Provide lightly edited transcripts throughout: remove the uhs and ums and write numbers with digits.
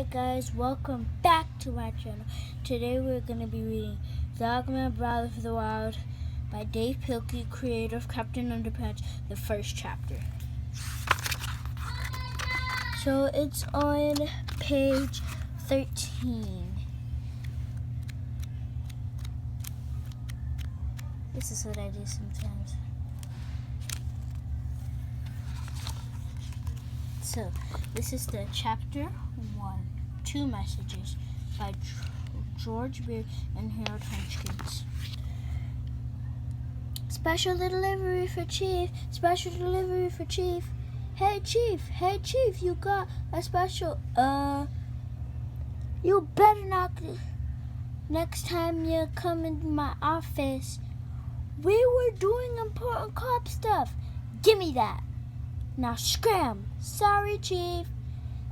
Hi guys, welcome back to my channel. Today we're going to be reading Dogman Brawl of the Wild by Dave Pilkey, creator of Captain Underpants, the first chapter. So it's on page 13. This is what I do sometimes. So, this is the chapter 1, 2 messages by George Beard and Harold Hunchkins. Special delivery for Chief. Special delivery for Chief. Hey Chief, you got a special, you better not, next time you come into my office. We were doing important cop stuff. Give me that. Now scram. Sorry, Chief.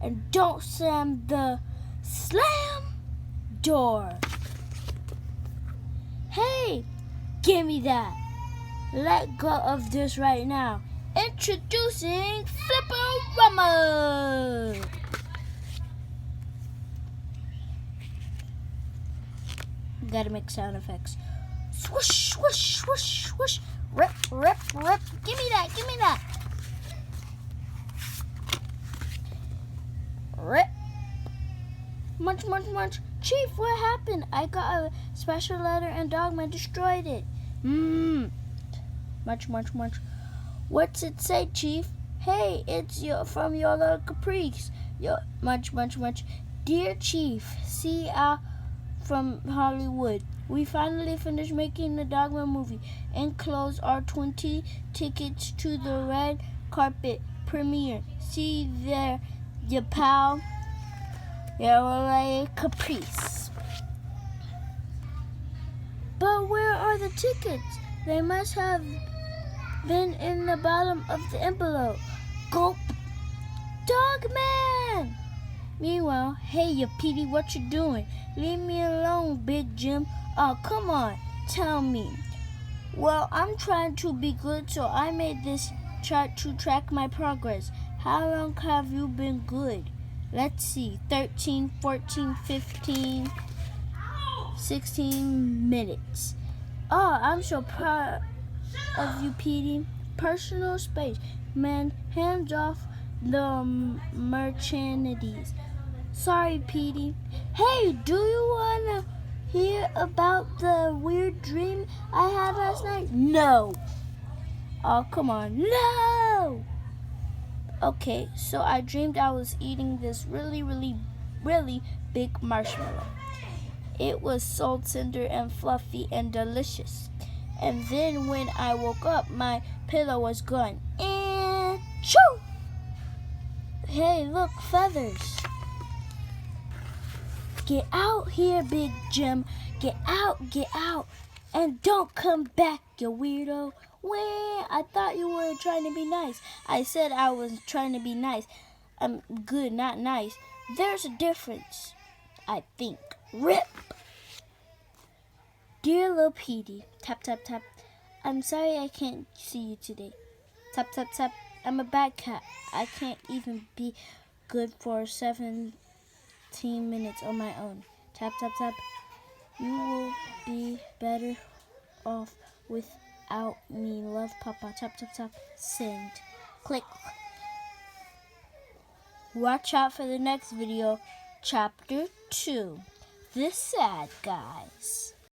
And don't slam the door. Hey, give me that. Let go of this right now. Introducing Flipperama. Gotta make sound effects. Swoosh, swoosh, swoosh, swoosh. Rip, rip, rip. Give me that, give me that. Rip. Munch, munch, munch. Chief, what happened? I got a special letter and Dogman destroyed it. Munch, munch, munch. What's it say, Chief? Hey, it's from your little caprice. Munch, munch, munch. Dear Chief, see from Hollywood. We finally finished making the Dogman movie. Enclosed are 20 tickets to the red carpet premiere. See there, your pal, your caprice. But where are the tickets? They must have been in the bottom of the envelope. Gulp. Dogman! Meanwhile, hey, you Petey, what you doing? Leave me alone, Big Jim. Oh, come on, tell me. Well, I'm trying to be good, so I made this chart to track my progress. How long have you been good? Let's see, 13, 14, 15, 16 minutes. Oh, I'm so proud of you, Petey. Personal space. Man, hands off the merchandise. Sorry, Petey. Hey, do you want to hear about the weird dream I had last night? No. Oh, come on. No. Okay, so I dreamed I was eating this really, really, really big marshmallow. It was so tender and fluffy and delicious. And then when I woke up, my pillow was gone. And choo! Hey, look, feathers. Get out here, Big Jim. Get out. And don't come back, you weirdo. Wah, I thought you were trying to be nice. I said I was trying to be nice. I'm good, not nice. There's a difference, I think. Rip. Dear little Petey. Tap, tap, tap. I'm sorry I can't see you today. Tap, tap, tap. I'm a bad cat. I can't even be good for 17 minutes on my own. Tap, tap, tap. You will be better off without me. Love, Papa. Tap, tap, tap. Send. Click. Watch out for the next video, chapter 2. The Sad Guys.